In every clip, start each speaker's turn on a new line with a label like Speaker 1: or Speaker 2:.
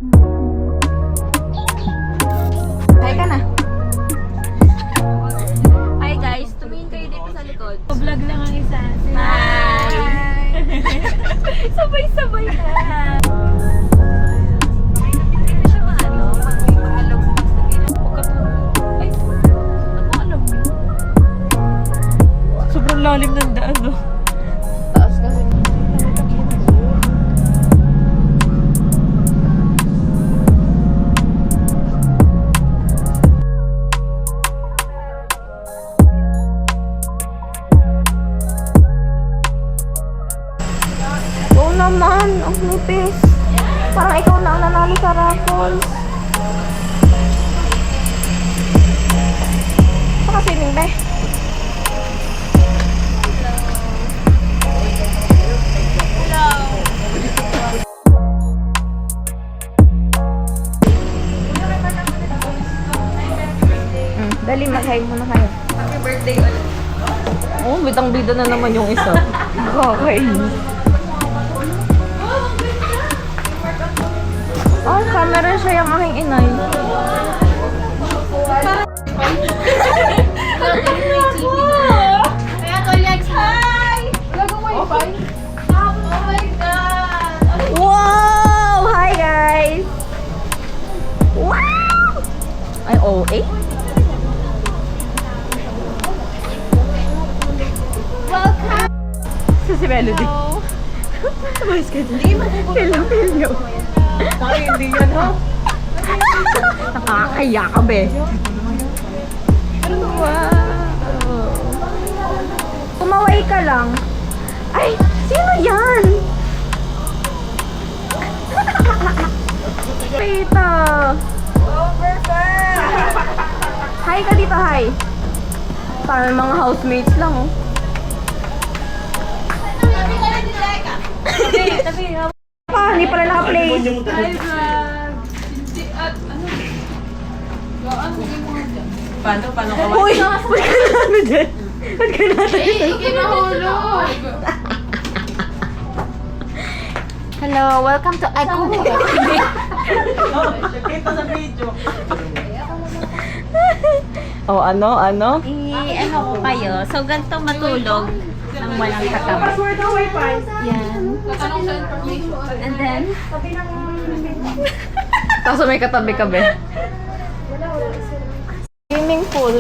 Speaker 1: Hi ka na. Hi guys, tumingin kayo dito sa likod.
Speaker 2: Vlog lang ang isa.
Speaker 1: Hi! Sabay-sabay na. Hindi siya maano, pag-aalog. Ay, ako alam mo.
Speaker 2: Sobrang lalim ng daan, no?
Speaker 1: Taas kasi. Oo naman, ang nipis. Parang ikaw na ang nanalo sa raffles. Saka swimming ba? Dali, mag-hi muna kayo. Happy birthday ulit. Oh, bidang-bida na naman yung isa. Kakainis. Oh, camera siya yung aking inay.
Speaker 3: Kaya Tolyags, hi! Wala kang wifi? Oh my God!
Speaker 1: Wow! Hi, guys! Wow! Ay, OA?
Speaker 3: Welcome!
Speaker 1: Si Melody. Tumayos ka dyan. Hindi, Feel nyo.
Speaker 2: Ay, hindi yan, ha?
Speaker 1: Nakakaya ka, be. Wow! Kumaway ka lang. Ay, sino yan? Tita.
Speaker 3: Oh, perfect!
Speaker 1: Hi ka dito, hi. Parang mga housemates lang, oh.
Speaker 3: Sabi ka na din, Leka.
Speaker 2: Tabi,
Speaker 1: Pa, hindi pala naka-play.
Speaker 3: Hi, vlog! Hindi, at ano? Gaan, hindi mo nga dyan.
Speaker 2: Paano ka
Speaker 1: Uy! Ba't ka na ano dyan? Ba't ka na
Speaker 3: Ikinahulog!
Speaker 1: Hello, welcome to Ako.
Speaker 2: Kita sa video.
Speaker 1: Oh, ano?
Speaker 2: I-ano ko kayo. So, ganito matulog ng walang katabi.
Speaker 3: Password ng wifi.
Speaker 2: Yan.
Speaker 3: Tatanong sa information.
Speaker 2: And then,
Speaker 1: Tapos may katabi ka, be. Swimming pool,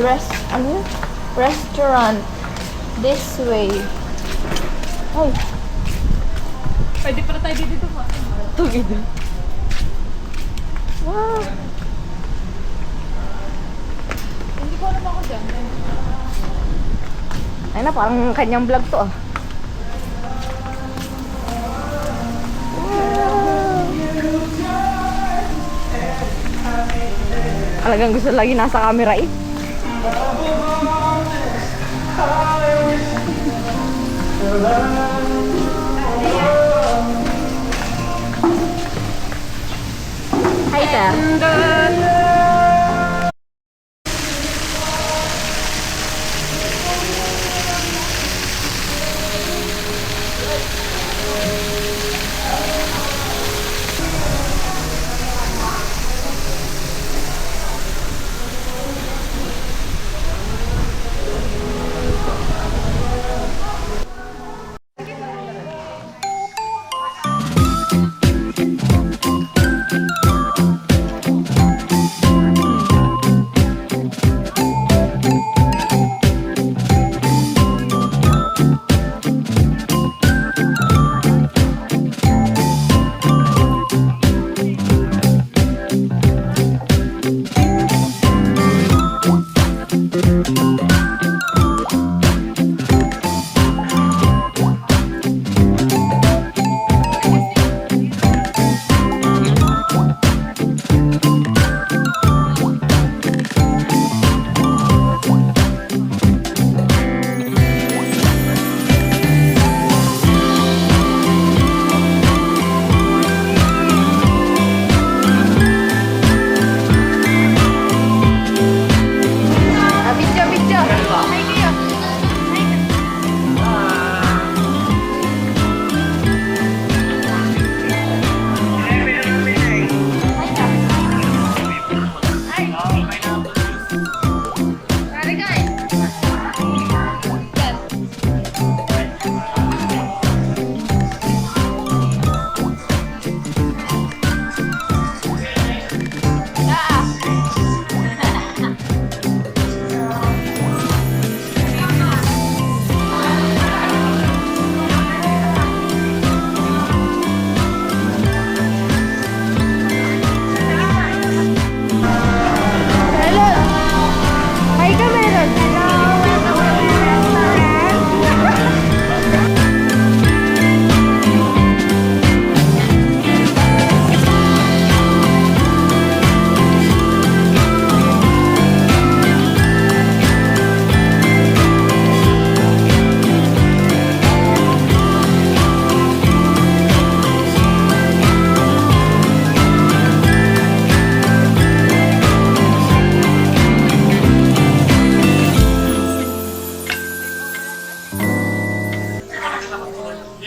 Speaker 1: restaurant. This way. Ay,
Speaker 3: Pwede pala tayo dito pa.
Speaker 1: tugid. Wow.
Speaker 3: Hindi ko alam ako dyan.
Speaker 1: Ay na, parang kanyang vlog to, ah. Talagang gusto lagi nasa camera, eh. Hi, sir.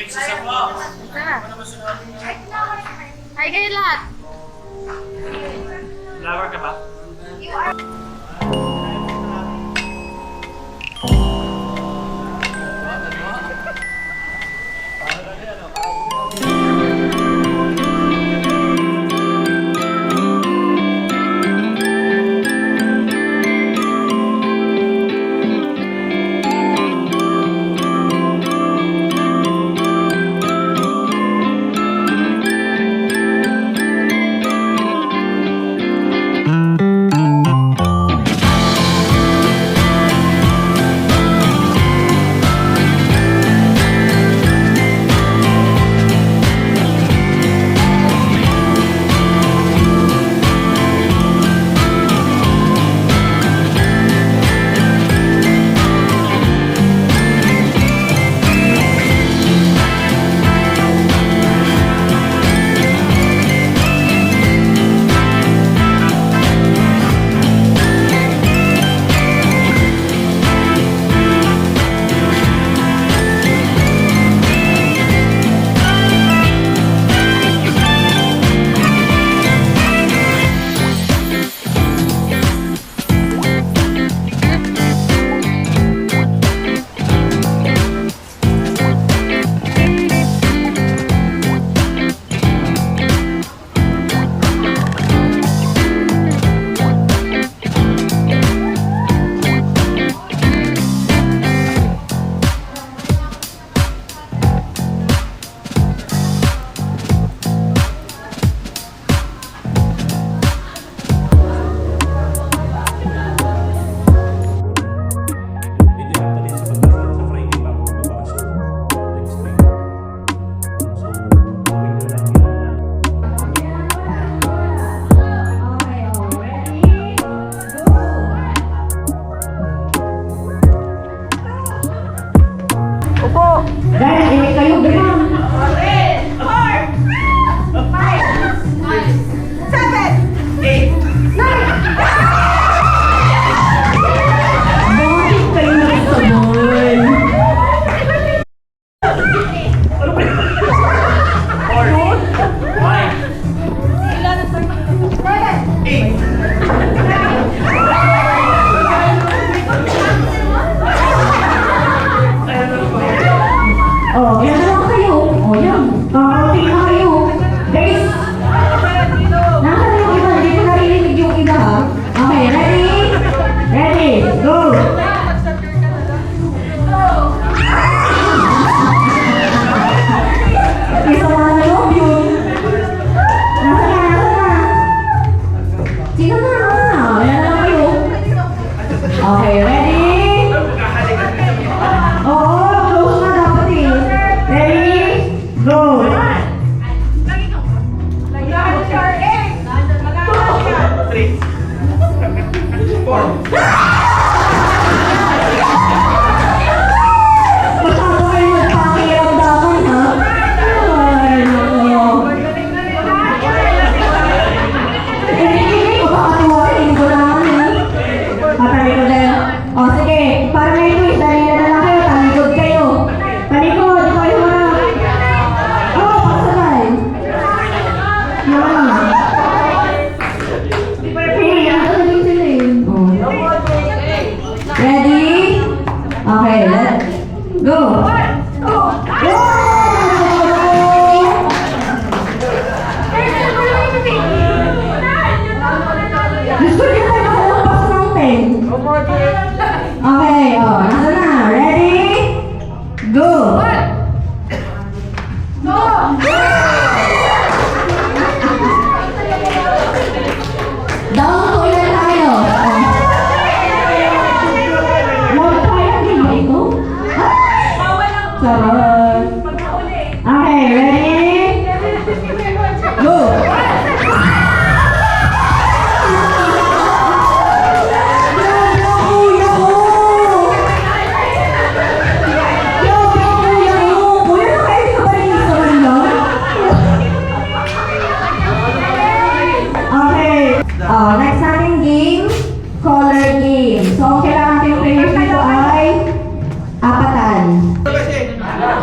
Speaker 3: Hi kayo lahat.
Speaker 4: Flower ka ba?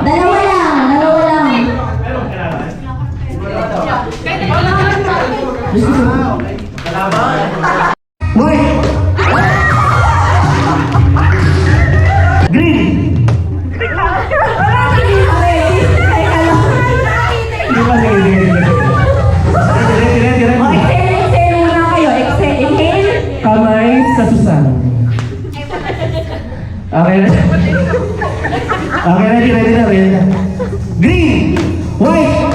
Speaker 1: Dalawa lang.
Speaker 4: green, white.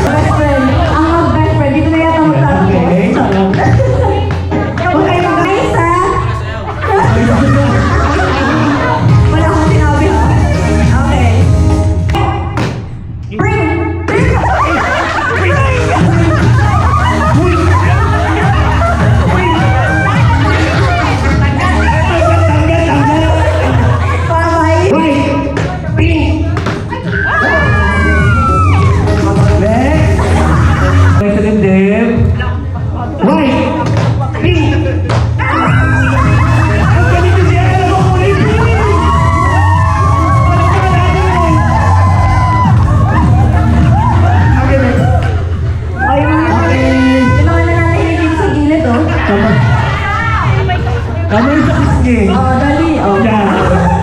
Speaker 1: Best friend. Ang mag-best friend. Dito na yata magtapos.
Speaker 4: Okay.
Speaker 1: Okay, guys, ha? Wala akong sinabi, ha? Okay. Bye-bye.
Speaker 4: White, pink. Next. May salimdim. White, pink. Ang galing kasi alam mo kung ano yung pink. Okay, next.
Speaker 1: Ay, yung mga nananahimik sa gilid, oh.
Speaker 4: Kamay sa kisne.
Speaker 1: Oh, dali, oh.
Speaker 4: Yeah.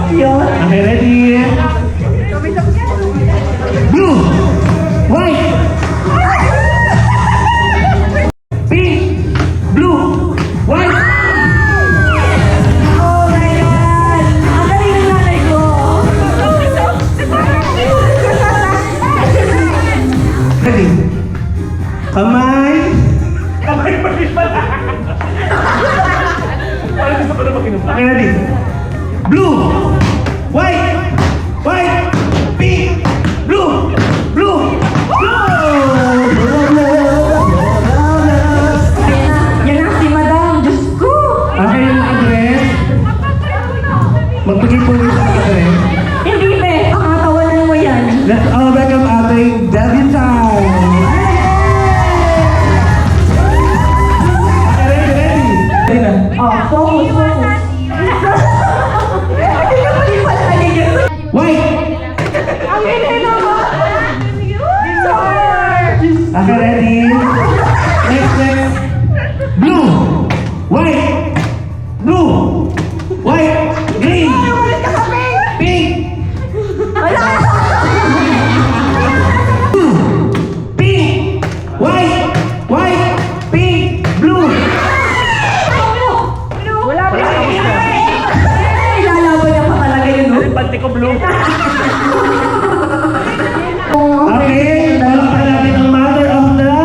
Speaker 1: Yun.
Speaker 4: Okay, ready? Blue, white, pink, blue, white.
Speaker 1: Oh my God! Ang galing ng nanay ko!
Speaker 4: Ready? Kamay. Kamay pa rin pala. Parang gusto ko na makinom. Okay, ready? Blue, white, white, pink, blue, blue,
Speaker 1: Yan na si Madam, Diyos ko!
Speaker 4: Okay, yung address. Magbigay po rin sa address.
Speaker 1: Hindi, be! Pakatawanan mo yan.
Speaker 4: Let's all welcome ating Delvin time. Okay, ready? Ready na.
Speaker 1: Oh, focus, focus. Hindi ka pala pala nagiging.
Speaker 4: White.
Speaker 1: Ang hindi naman!
Speaker 4: Okay, ready? Next. Blue, white, blue, white, green,
Speaker 1: Ulit ka sa pink!
Speaker 4: pink,
Speaker 1: Wala!
Speaker 4: blue, pink, white, pink, blue.
Speaker 1: Wala pa! Ilalaban niya pa talaga yun, no?
Speaker 4: Pante ko blue. Okay, palakpan natin ang mother of the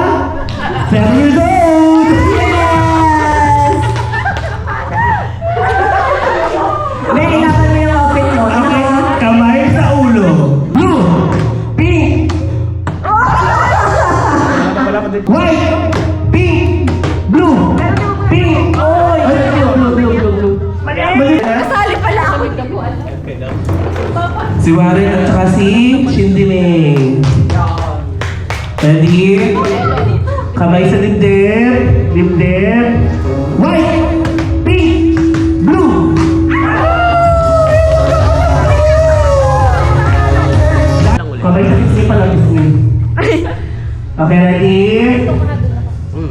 Speaker 4: 7 years old.
Speaker 1: Yes! May ilaban mo yung outfit mo.
Speaker 4: Okay, kamay sa ulo. Blue, pink, white, pink, blue, pink. Ay, blue. Mali.
Speaker 1: Kasali pala ako.
Speaker 4: Si Warren at saka si Shindy May. Ready? Kamay sa dibdib. White, pink, blue. Kamay sa kisni pala, kisni. Okay, ready?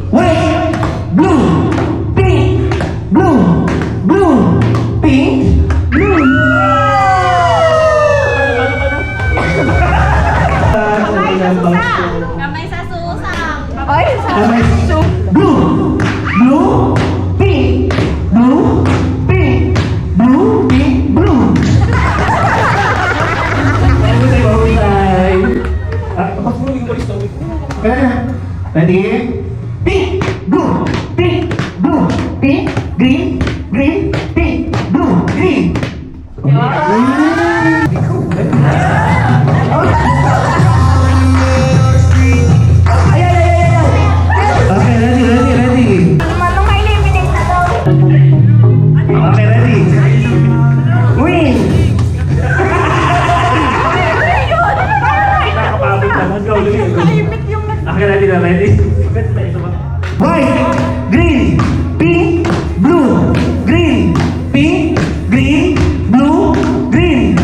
Speaker 4: White, blue, pink, blue, pink, blue.
Speaker 2: Kamay sa susang.
Speaker 1: Ay,
Speaker 4: Kamay blue, pink, blue, pink, blue. Ready? Pink, blue, pink, green, pink, blue, green. Okay, ready.
Speaker 1: manong ma-eliminate na daw.
Speaker 4: Okay, ready. Win! Nakakapabot naman. Go, okay, ready. White, green, pink, blue, green, pink, green, blue, green.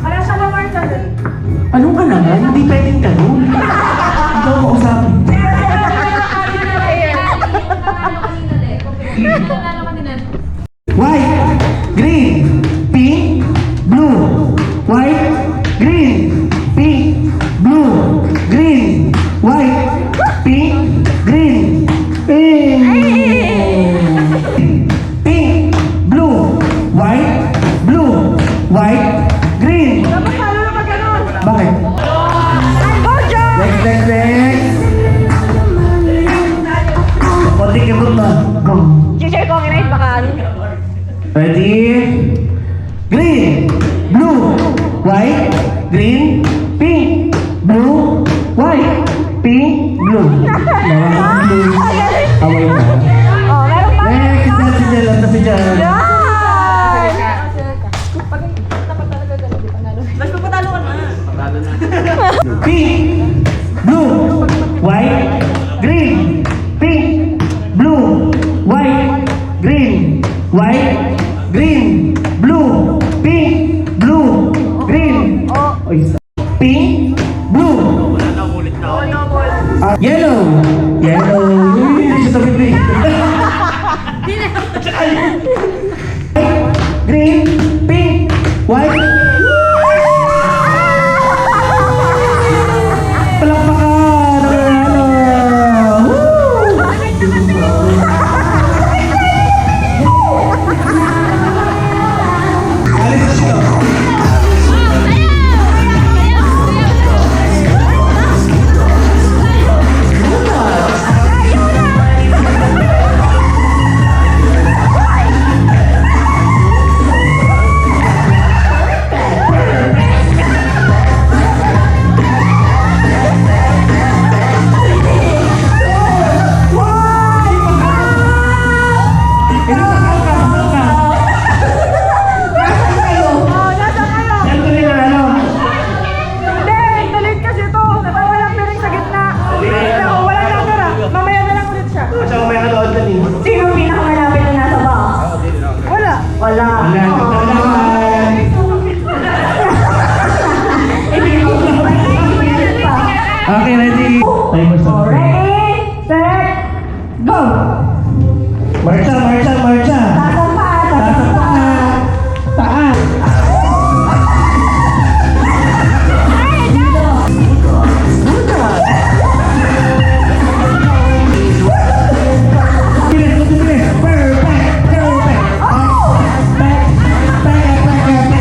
Speaker 1: Para sa mamarta doon.
Speaker 4: Anong ka naman? Hindi pwedeng ganun. Ikaw ko usapin. White, green, pink, blue. White, green, pink, blue. Green, white, pink, green, pink. Pink, Ready? Green, blue, white, green, pink, blue, white, pink, blue. Nawawala blue. Away na.
Speaker 1: Oh, meron pa.
Speaker 4: Next, si Jel. Ito si Jel.
Speaker 1: Yan!
Speaker 4: Pink, blue, white, green, pink, blue, white, green, white, green, blue, pink, blue, green, pink, blue. Yellow, yellow. Hindi siya tabi. Green, pink, white. Palakpakan! Alis na siya.
Speaker 1: Sino ang pinakamalapit na nasa box? Wala.
Speaker 4: Wala. Okay, ready? Timer start.
Speaker 1: Ready, set, go!
Speaker 4: Marcha, marcha, marcha.
Speaker 1: Taas ang paa.
Speaker 4: Taas. Bilis, bilis. Perfect, perfect. Back, back, back, back.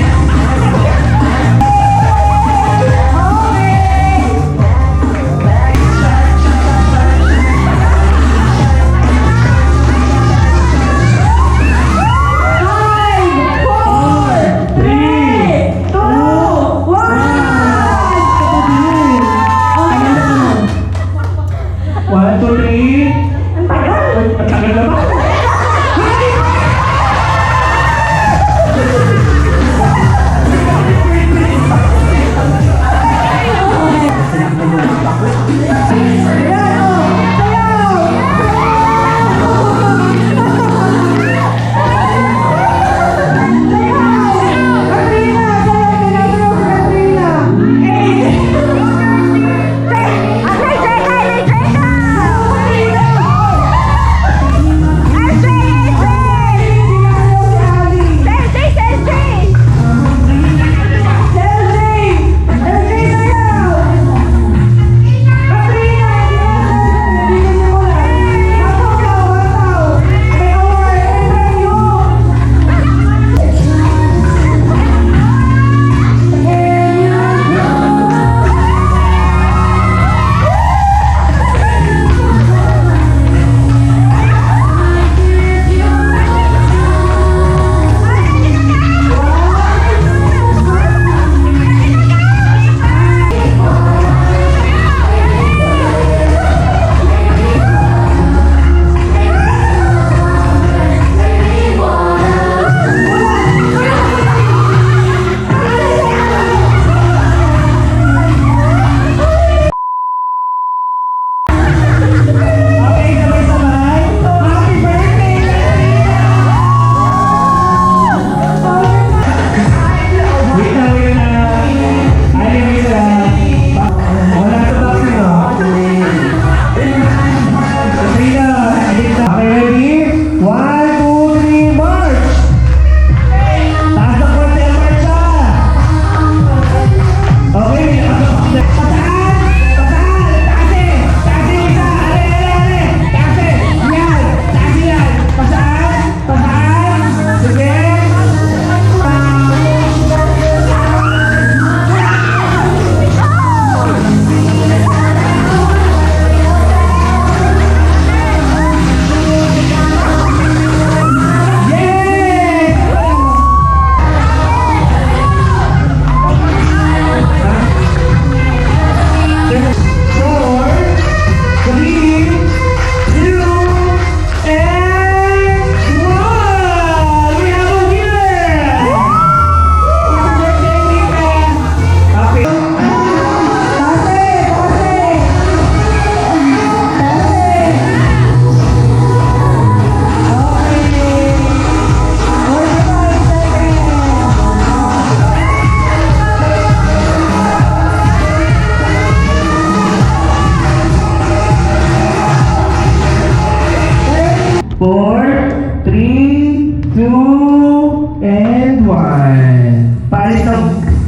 Speaker 4: 2, and 1. Paris ng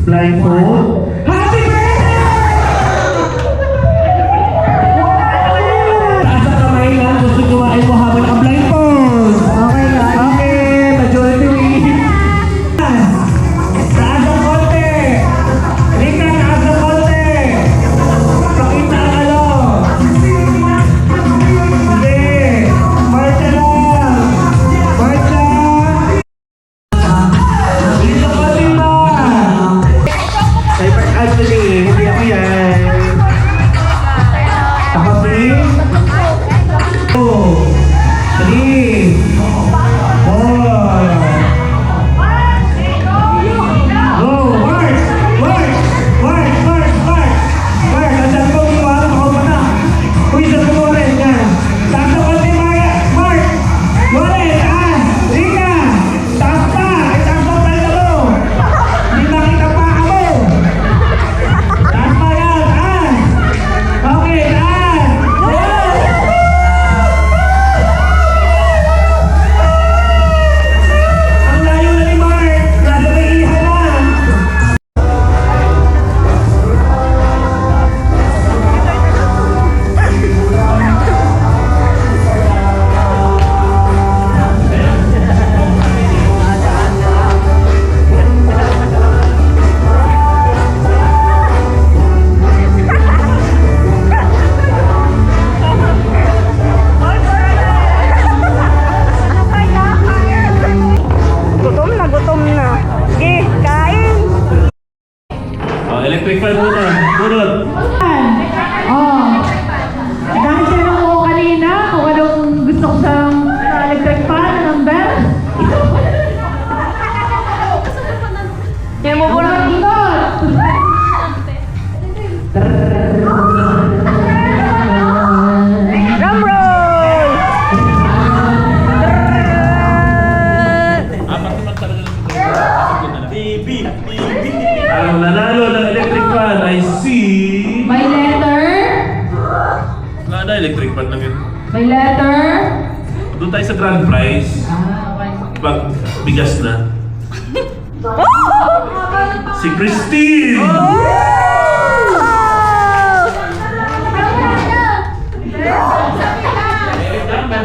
Speaker 4: blindfold. Happy birthday! Taas ang kamay lang. Gusto kumain mo habang naka-blindfold. Okay, guys. Okay, majority win. Taas ang konti. Rika, taas ang konti. Pakita ang ano. Hindi. Marcha lang. Marcha. Dito ko lima. Actually, hindi ako yan. Ako si 2, 3, 4. Go! March! March! March! March! March! March! Nandiyan ko, iwanan ako pa na. Uy, sa mo rin yan. Taas ako si Maya. March! Wale! Taas! Rika! Taas pa! Taas pa pala mo! Hindi makita pa ako! Taas pa yan! Taas! Okay, taas! Ang layo na ni Mark! Nasa may iha na!
Speaker 1: Gutom na. Sige, kain.
Speaker 4: Electric fan muna. Bunot.
Speaker 3: Oh. Dahil tinanong ko kanina kung anong gusto ko sa electric fan, number.
Speaker 1: Yan mo po na. Drum roll!
Speaker 4: Ang nanalo ng electric fan ay si...
Speaker 3: May letter.
Speaker 4: Wala na, electric fan lang yun.
Speaker 3: May letter.
Speaker 4: Doon tayo sa grand prize.
Speaker 3: Okay.
Speaker 4: Pag bigas na. Si Christine!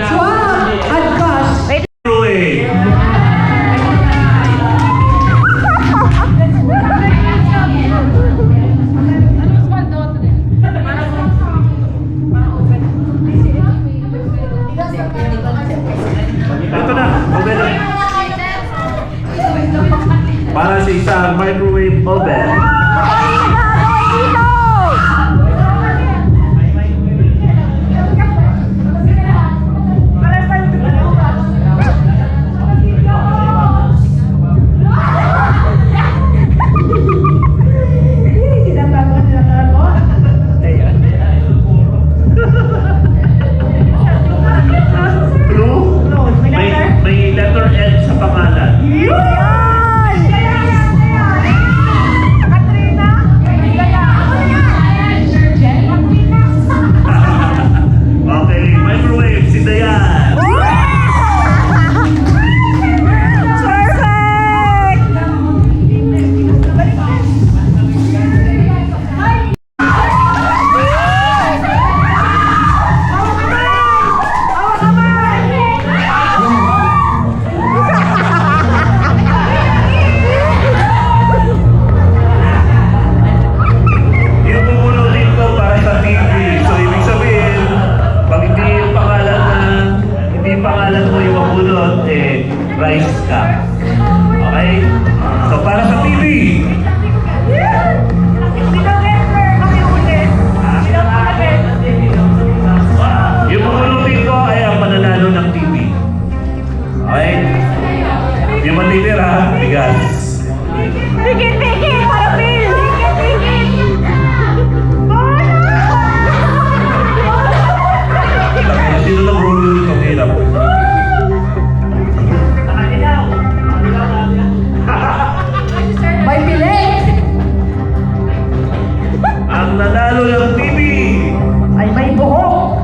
Speaker 3: Swap at cash.
Speaker 4: Microwave. Ito na, okay na. Para sa isang microwave oven. True? May letter L sa pangalan. Okay, microwave, si Dayan. Yung bumuno dito para sa TV. So, ibig sabihin, pag hindi yung pangalan mo yung mabunod, prize ka. Okay? So, para sa TV. Yung bumuno dito ay ang mananalo ng TV. Okay? Yung matitira, bigas.
Speaker 1: Tikit! Para Bill! Tikit!
Speaker 4: Sino na bro yung hirap?
Speaker 3: May bilik.
Speaker 4: Ang nanalo ng TV
Speaker 3: Ay may buhok.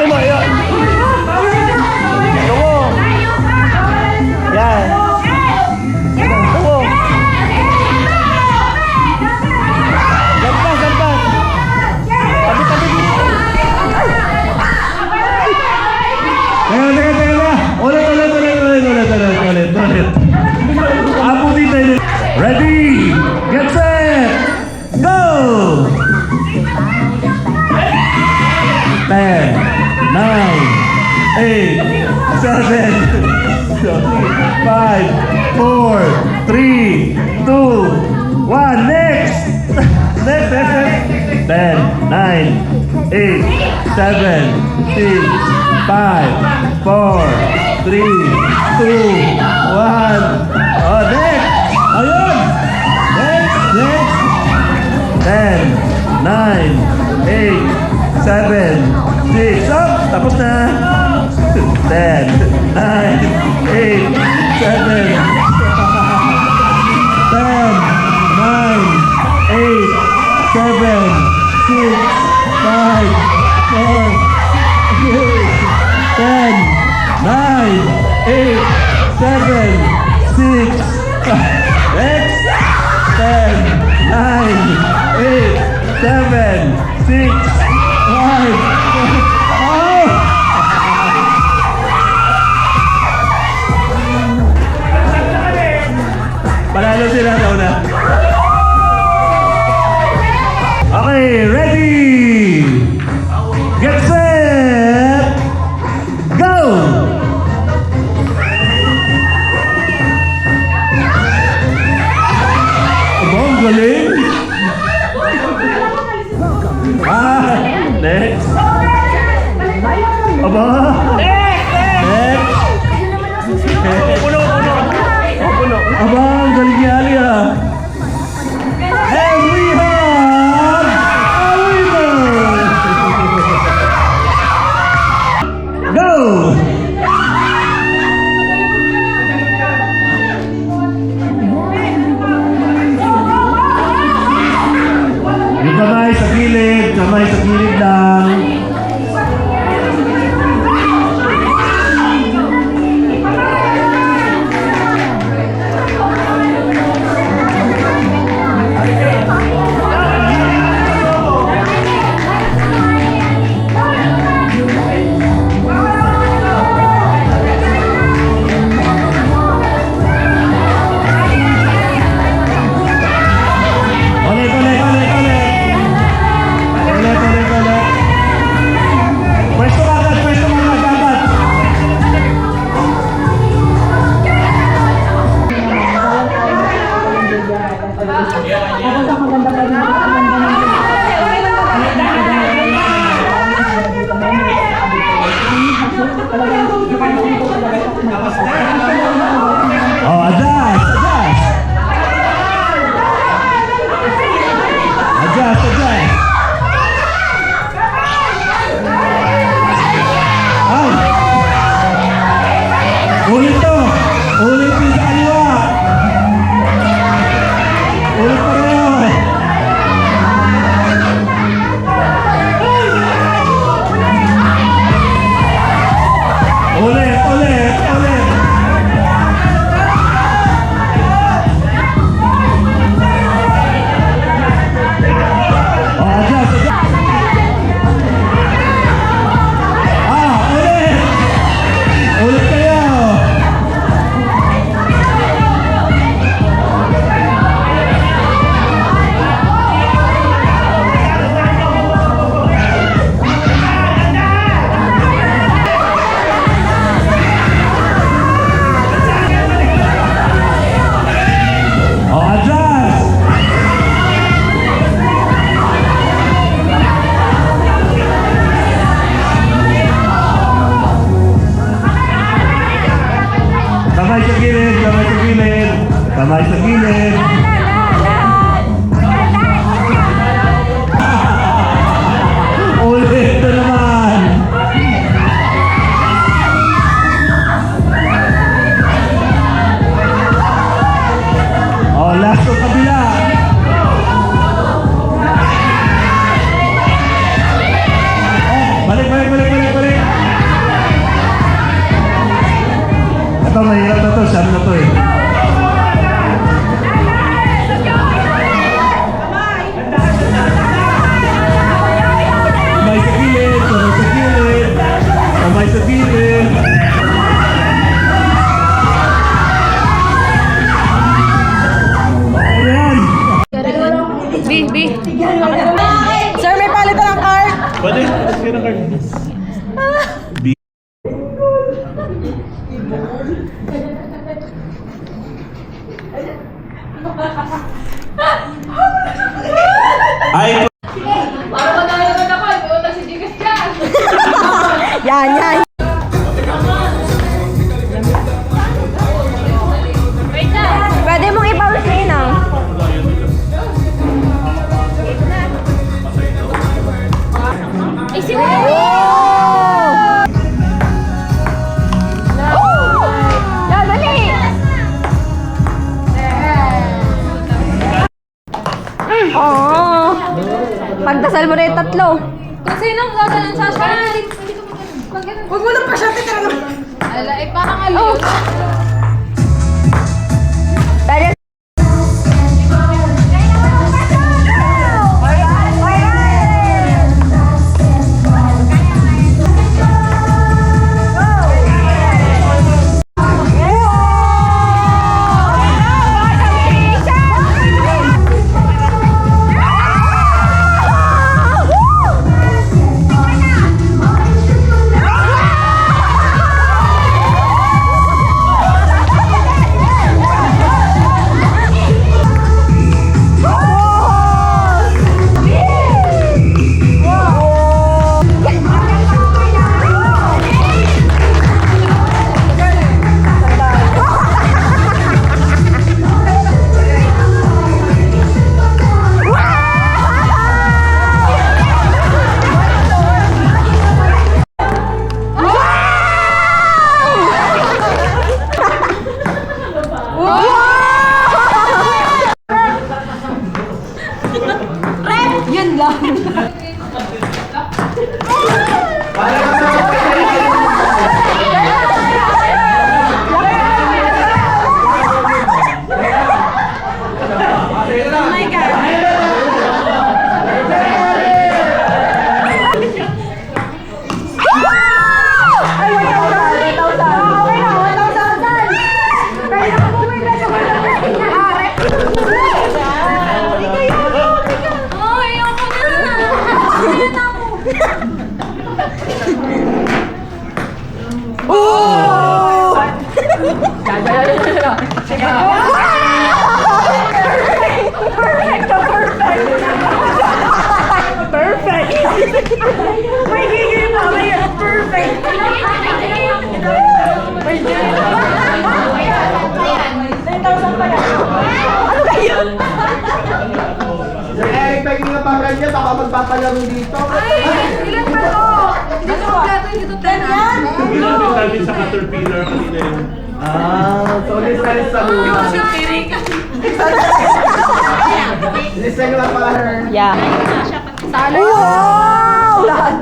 Speaker 4: mo, yan. Tungo. Yan. Tungo. Lampas, lampas. Tabi-tabi dito. Teka. Ulit. Apo dito. Ready, get set, go! 10, 9, 8, 7, 5, 4, 3, 2, 1, next! Next. 10, 9, 8, 7, 6, 5, 4, 3, 2, 1. Oh, next! Ayun! Next! 10, 9, 8, 7, 6. Up! Tapos na! 10, 9, 8, 7, 10, 9, 8, 7, 6, 5, 4, 10, 9, 8, 7, 6, 5, next, 10, 9, 8, 7, 6, 5, 4, Panalo sila sa una. Okay, ready! Get set! Go! Aba, ang galing! Next! Aba! Next! Puno! Aba, ang galing yali ah! And we have a winner! Go! Yung kamay sa gilid lang. Ay,
Speaker 1: Yan, yan. Pwede mong i-pause na yun, ah.
Speaker 2: Ay, si
Speaker 1: Yan, dali! Oo. Pagdasal mo na yung tatlo.
Speaker 5: Kung sinong gagalan sa shot? Huwag mo lang pa shot, teka lang. Ala, eh parang ano yun?
Speaker 1: Dahil
Speaker 6: Eric, paging nga parang niya, baka magpapalaro dito.
Speaker 5: Ilan pa to? Dito kompleto yung dito 10 yan.
Speaker 4: Hindi natin sabi sa Caterpillar kanina yun.
Speaker 6: So ulis sa luma. Listen lang pala.
Speaker 1: yeah. Wow! Lahat.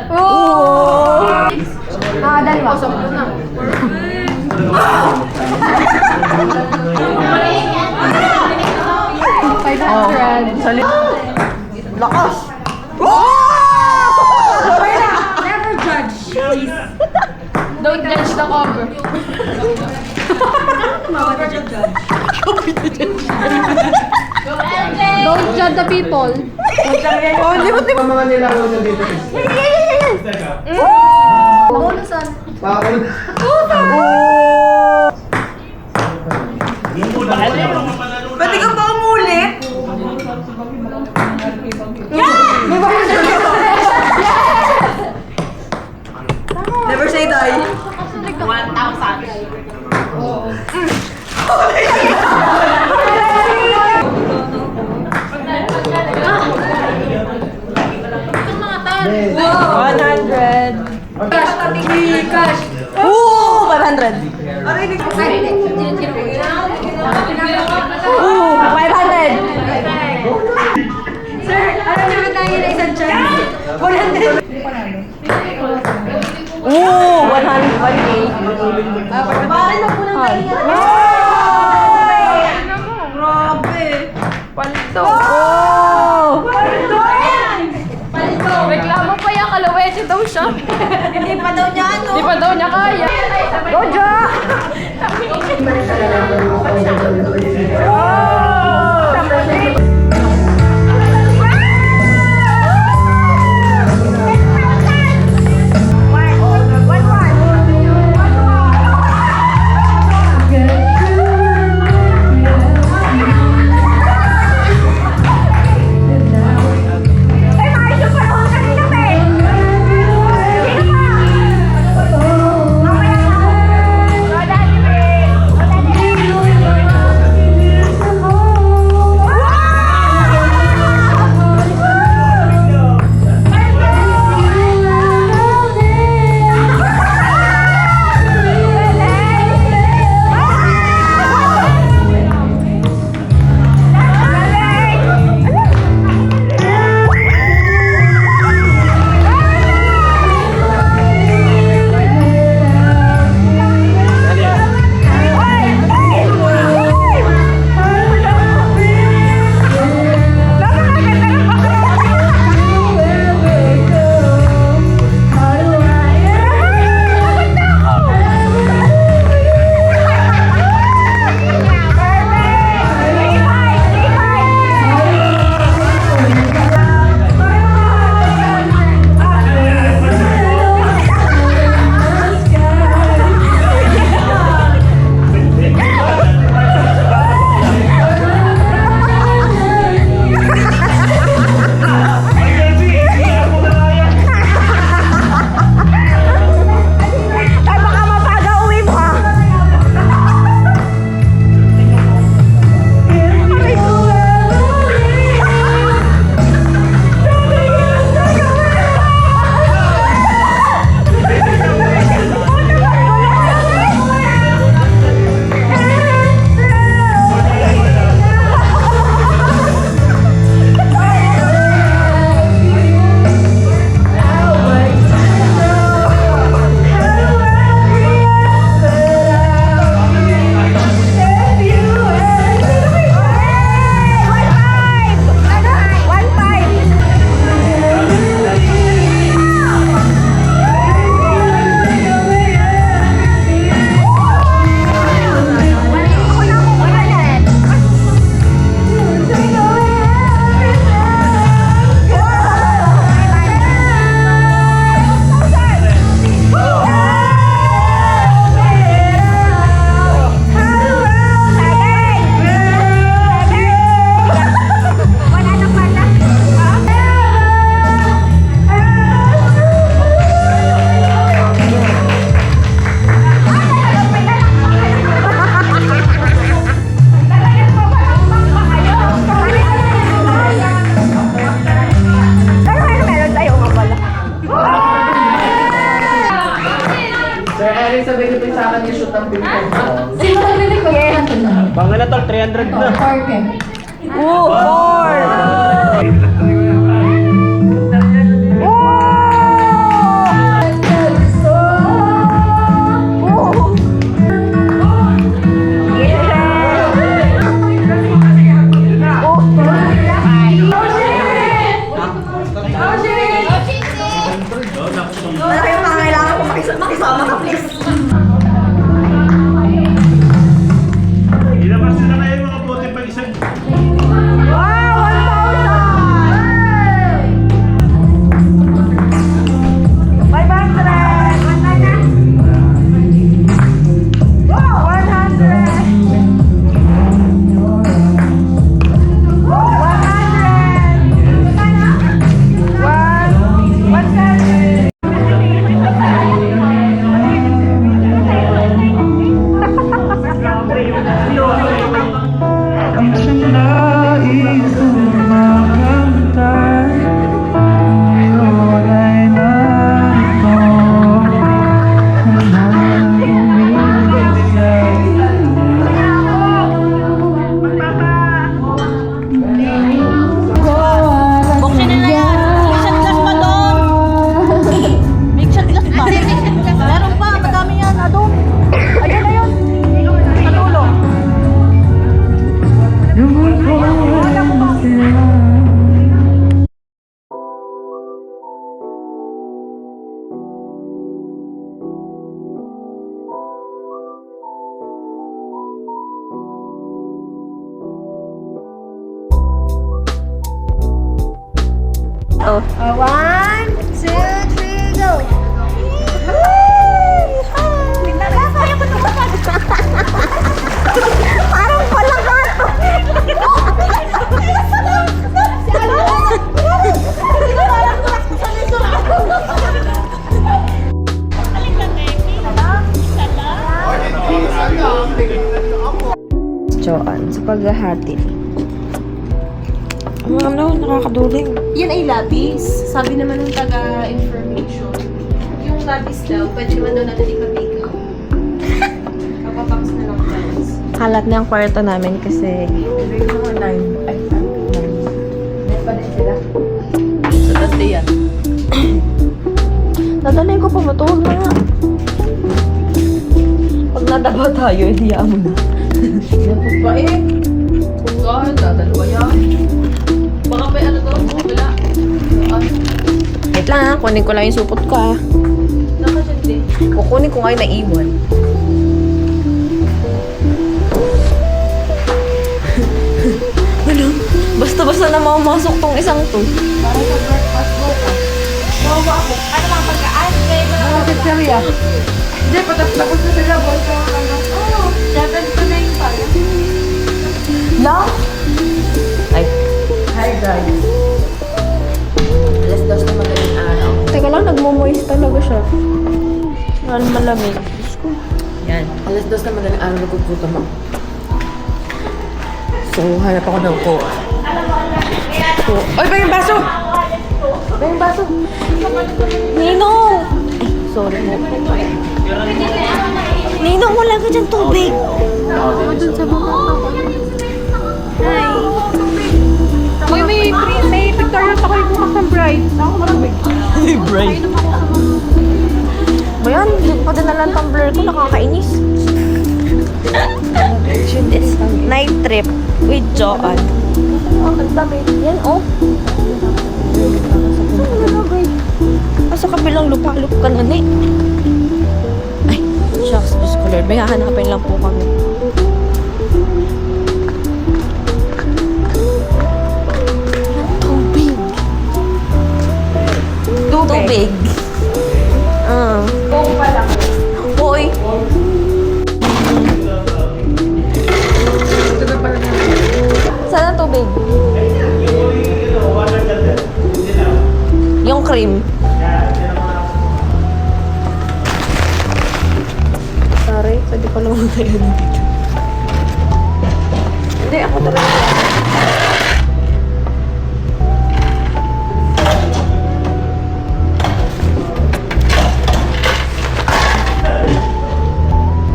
Speaker 1: Oo! Ah, dalawa. Lakas!
Speaker 5: Never judge, please. Don't judge the cover. Don't judge the people.
Speaker 6: Ang mga nilaro nyo dito. Bakit?
Speaker 1: Pwede ka ba umulit? Never say die. 100.
Speaker 5: Cash.
Speaker 1: Ooh, 500. Ooh, 500.
Speaker 5: Sir, ano naman tayo na isang chance? 100.
Speaker 1: Ooh, 100K.
Speaker 5: Paano po nang tayo?
Speaker 1: Grabe. Palito. Oh!
Speaker 5: Palito! Reklamo pa yung kalawete daw siya.
Speaker 1: Hindi pa daw niya ano.
Speaker 5: Hindi pa daw niya kaya.
Speaker 1: Goja!
Speaker 4: 300 na.
Speaker 1: Oo, 4!
Speaker 5: Wala kayong pangailangan kung makisama ka, please.
Speaker 4: Ilabas na kayo mga bote pag isang.
Speaker 3: Ang siyang nais umakantay, ngayon ay narito na umilisay.
Speaker 2: Buksin nila yan. Big shot glass pa doon. Big shot glass pa. Meron pa. Madami yan. Doon. Ayun na yun. Sa dulo.
Speaker 1: Oh.
Speaker 5: 1, 2, 3, go!
Speaker 1: Parang palagat! Joan, sa paghahati. Ano, nakakaduling.
Speaker 5: Yan ay labis. Sabi naman ng taga-information, yung labis daw, pwede naman daw natin ipapake up. Papapakas na lang guys.
Speaker 1: Kalat na ang kwarto namin kasi
Speaker 5: So, that's the yan.
Speaker 1: nadalhin ko pa matuhog na nga. Pag nadaba tayo, hindi mo na.
Speaker 5: Napos pa eh. God, dadalawa yan. Baka may ano daw, wala.
Speaker 1: Wait lang ha, kunin ko lang yung supot ko ha.
Speaker 5: Nakasindi.
Speaker 1: Kukunin ko ngayon na iwan. Ano? Basta-basta na mamasok tong isang to.
Speaker 5: Para sa breakfast go ka. Bawa ako. Ano mga pagkaan? Mga pizzeria. Hindi, patapos na sila. Buwan ka lang. Oo, 7 to 9 pa.
Speaker 1: No? Ay,
Speaker 5: Hi guys.
Speaker 1: alas 2 na madaling araw. Teka lang, nagmo-moist talaga siya. Ano malamig. Diyos ko. Yan. Alas 2 na madaling araw nagkukutom ako. So, hanap ako ng coke. So, oy, ba yung baso? Ba yung baso? Ninong! Ay, sorry mo. Ninong, wala ka dyan tubig.
Speaker 5: Ako dun sa baba. Hi. Uy, may pictorial ako yung bukas ng bride. Ako marami.
Speaker 1: Bright. Ba yan? Hindi ko pa dinalan tumbler ko. Nakakainis. Night trip with Joanne. Ang dami. Yan, oh. Saan ka nalagay? Sa kabilang lupa-lup ka na, eh. Ay, shucks, Diyos ko Lord. May hahanapin lang po kami. Tubig. Tubig. Ah.
Speaker 5: Kung pala.
Speaker 1: Hoy. Saan ang tubig? Yung cream. Sorry, pwede ko naman tayo dito. Hindi, ako talaga.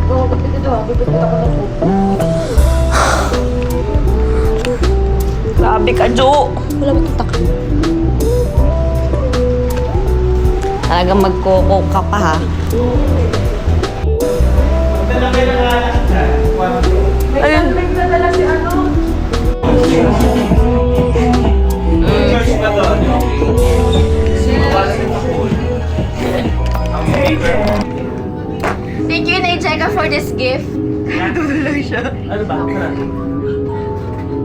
Speaker 1: Oo, bibit ako ng
Speaker 2: ka, Jo. Wala ba itong takbo? Talagang magkoko ka pa, ha? Ayun.
Speaker 1: Thank you, Nay-Cheka, for this gift.
Speaker 4: Ano ba?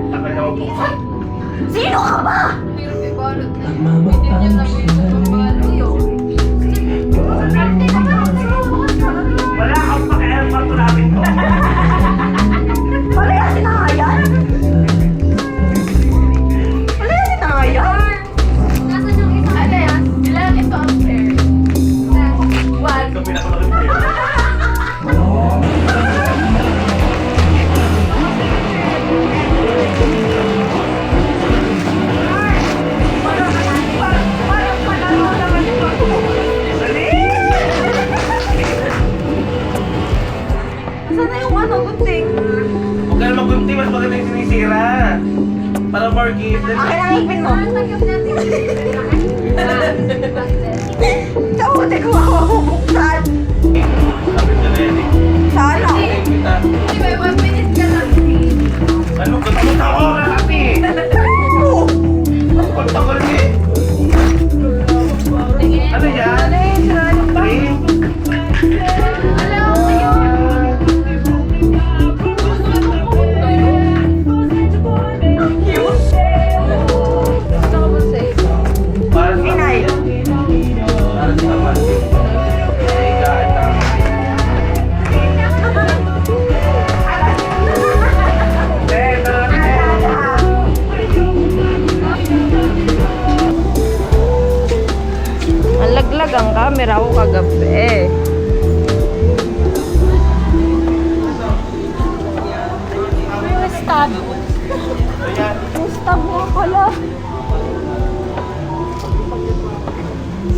Speaker 4: Takal na ako.
Speaker 1: Sino ka ba?
Speaker 4: Wala kang pakialam pa ito namin.
Speaker 2: Wala yan si Nangayan? Wala yan si Nangayan?
Speaker 1: Nasaan yung isa? Ano yan? Ilan ito ang pair? One.
Speaker 4: Ito pinakalaking player.
Speaker 2: Sana yung ano, gunting?
Speaker 4: Huwag ka na magunti, mas maganda yung sinisira. Para more gift.
Speaker 2: Akin ang ipin mo.
Speaker 1: Tanggap natin.
Speaker 2: Sa buti ko ako mabuksan.
Speaker 4: Sabi ka na yan eh.
Speaker 2: Sana.
Speaker 4: Thank you, ta.
Speaker 1: Di ba, 1 minute ka lang.
Speaker 4: Ano ka? Tapos ako na ate. Pagpunta ko rin eh. Ano yan? Ring?
Speaker 1: Alam mo yun.
Speaker 4: Para sa
Speaker 2: Inay.
Speaker 4: Para sa naman. Ay, kahit ang... Eh, tara na.
Speaker 2: Ang laglag ang camera ko kagabi. Yung stab. Yung stab mo pala.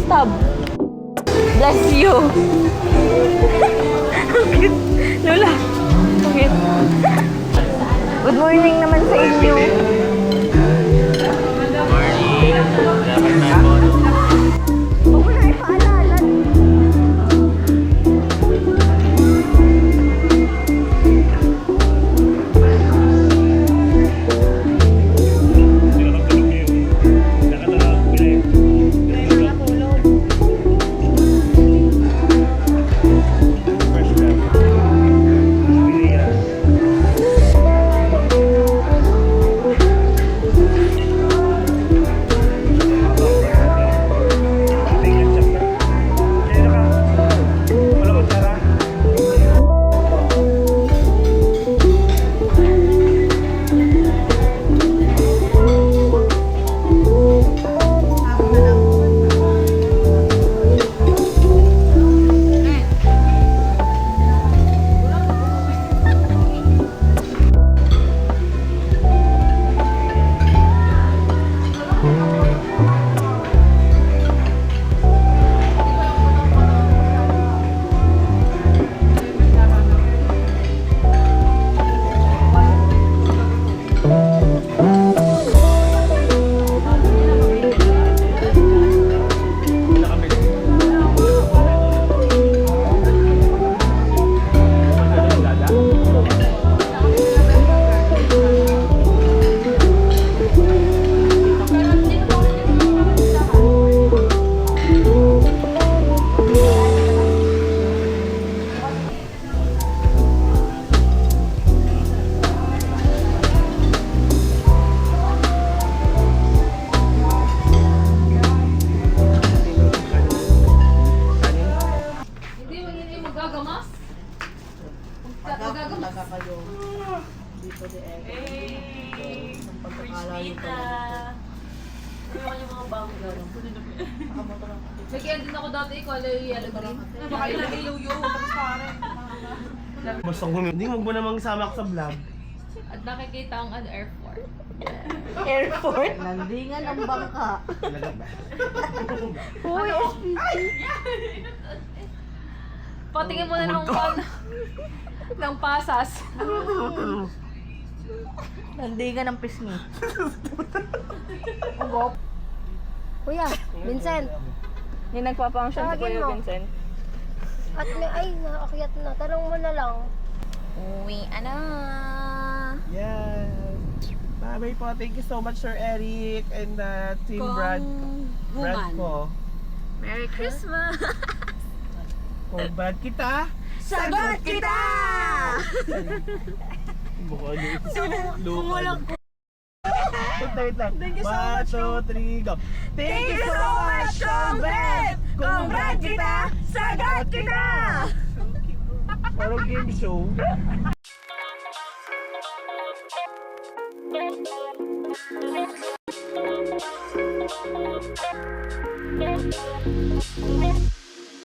Speaker 2: Stab. Bless you. Ang cute. Lola. Ang cute. Good morning naman sa inyo. Huwag mo na ipaalala.
Speaker 1: Nag-end din ako dati, color yellow green.
Speaker 5: Baka ilagay luyo, tapos parang.
Speaker 4: Basta hindi mo ba namang sama ko sa vlog?
Speaker 1: At nakikita ang airport.
Speaker 2: Airport?
Speaker 5: Landingan ng bangka.
Speaker 2: Uy,
Speaker 1: Patingin mo na ng pasas.
Speaker 2: Nandigan ng pisngi.
Speaker 5: Kuya, Vincent.
Speaker 1: Yung nagpapangsyon si
Speaker 5: Tawagin
Speaker 1: Kuya
Speaker 5: mo.
Speaker 1: Vincent.
Speaker 5: At may, ay, nakakyat na. Tanong mo na lang.
Speaker 1: Uwi, ano?
Speaker 6: Yes. Bye po. Thank you so much, Sir Eric and Team Brad ko.
Speaker 1: Merry Christmas!
Speaker 6: Kung Brad kita,
Speaker 2: Sagot kita!
Speaker 6: mukha niyo. Wait lang.
Speaker 2: Thank you so
Speaker 6: 1, 2, 3, go.
Speaker 2: Thank you so much, Congrats! Congrats kita! Sagot kita!
Speaker 6: Parang game show.
Speaker 7: Thank you.